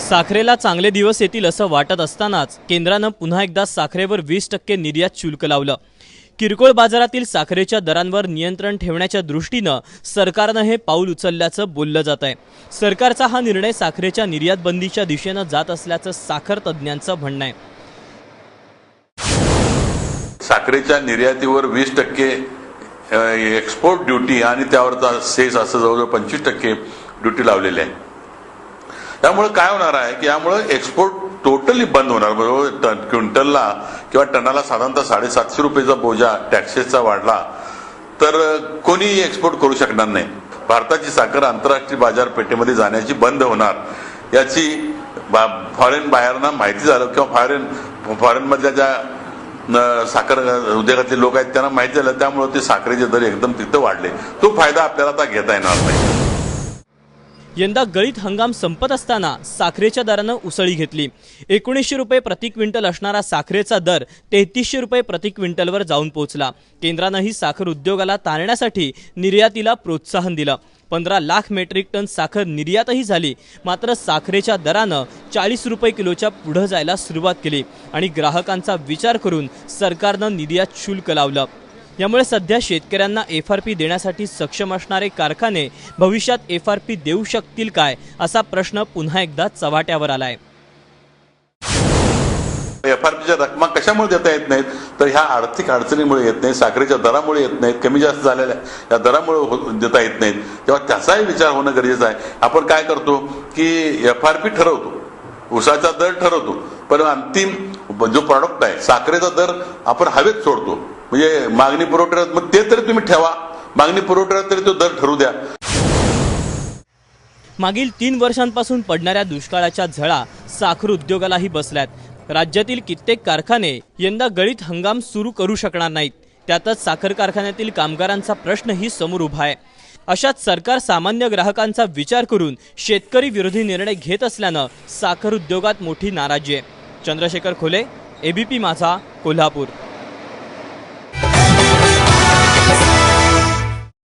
साखरेला चांगले दिवस येतील असं वाटत असतानाच केंद्रानं पुन्हा एकदा साखरेवर 20% निर्यात शुल्क लावलं। किरकोळ बाजारातील साखरेच्या दरांवर नियंत्रण ठेवण्याच्या दृष्टीनं सरकारनं हे पाऊल उचलल्याचं बोललं जात आहे। सरकारचा हा निर्णय साखरेच्या निर्यात बंदीच्या दिशेनं जात असल्याचं साखर तज्ज्ञांचं म्हणणं आहे। साखरेच्या निर्यातीवर 20% एक्सपोर्ट ड्युटी आणि त्यावरचा सेस असं जवळजवळ 25% ड्युटी लावलेली आहे। त्यामुळे काय होणार आहे की यामुळे एक्सपोर्ट टोटली बंद होणार। बरोबर क्विंटलला किंवा टनाला साधारणतः 750 रुपयाचा बोजा टॅक्सेसचा वाढला तर कोणी एक्सपोर्ट करू शकणार नाही। भारताची साखर आंतरराष्ट्रीय बाजारपेठेमध्ये जाण्याची बंद होणार याची फॉरेन बायरना माहिती झालं किंवा फॉरेन मधल्या ज्या साखर उद्योगातले लोक आहेत त्यांना माहिती झालं, त्यामुळे ते साखरेचे दर एकदम तिथं वाढले। तो फायदा आपल्याला आता घेता येणार नाही। यंदा गळीत हंगाम संपत असताना साखरेच्या दरानं उसळी घेतली। 1900 रुपये प्रति क्विंटल असणारा साखरेचा दर 3300 रुपये प्रति क्विंटलवर जाऊन पोहोचला। केंद्रानंही साखर उद्योगाला ताणण्यासाठी निर्यातीला प्रोत्साहन दिलं। 15 लाख मेट्रिक टन साखर निर्यातही झाली, मात्र साखरेच्या दरानं 40 रुपये किलोच्या पुढे जायला सुरुवात केली आणि ग्राहकांचा विचार करून सरकारनं निर्यात शुल्क लावलं। यामुळे सध्या शेतकऱ्यांना FRP देण्यासाठी सक्षम असणारे कारखाने भविष्यात FRP देऊ शकतील काय असा प्रश्न पुन्हा एकदा चव्हाट्यावर आलाय। FRPच्या रकमा कशामुळे देता येत नाहीत तर ह्या आर्थिक अडचणीमुळे येत नाही, साखरेच्या दरामुळे येत नाहीत, कमी जास्त झालेल्या या दरामुळे देता येत नाहीत। तेव्हा त्याचाही विचार होणं गरजेचं आहे। आपण काय करतो की FRP ठरवतो, ऊसाचा दर ठरवतो, पण अंतिम जो प्रॉडक्ट आहे साखरेचा दर आपण हवेत सोडतो। म्हणजे मागणी पुरवठ्यात मग ते तरी तुम्ही ठेवा, मागणी पुरवठ्यात तरी तो दर ठरवू द्या। मागील 3 वर्षांपासून पडणाऱ्या दुष्काळाच्या झळा साखर उद्योगालाही बसल्यात। राज्यातील कित्येक कारखाने यंदा गळीत हंगाम सुरू करू शकणार नाहीत। त्यातच साखर कारखान्यातील कामगारांचा प्रश्नही समोर उभा आहे। अशात सरकार सामान्य ग्राहकांचा विचार करून शेतकरी विरोधी निर्णय घेत असल्यानं साखर उद्योगात मोठी नाराजी आहे। चंद्रशेखर खोले, ABP माझा, कोल्हापूर।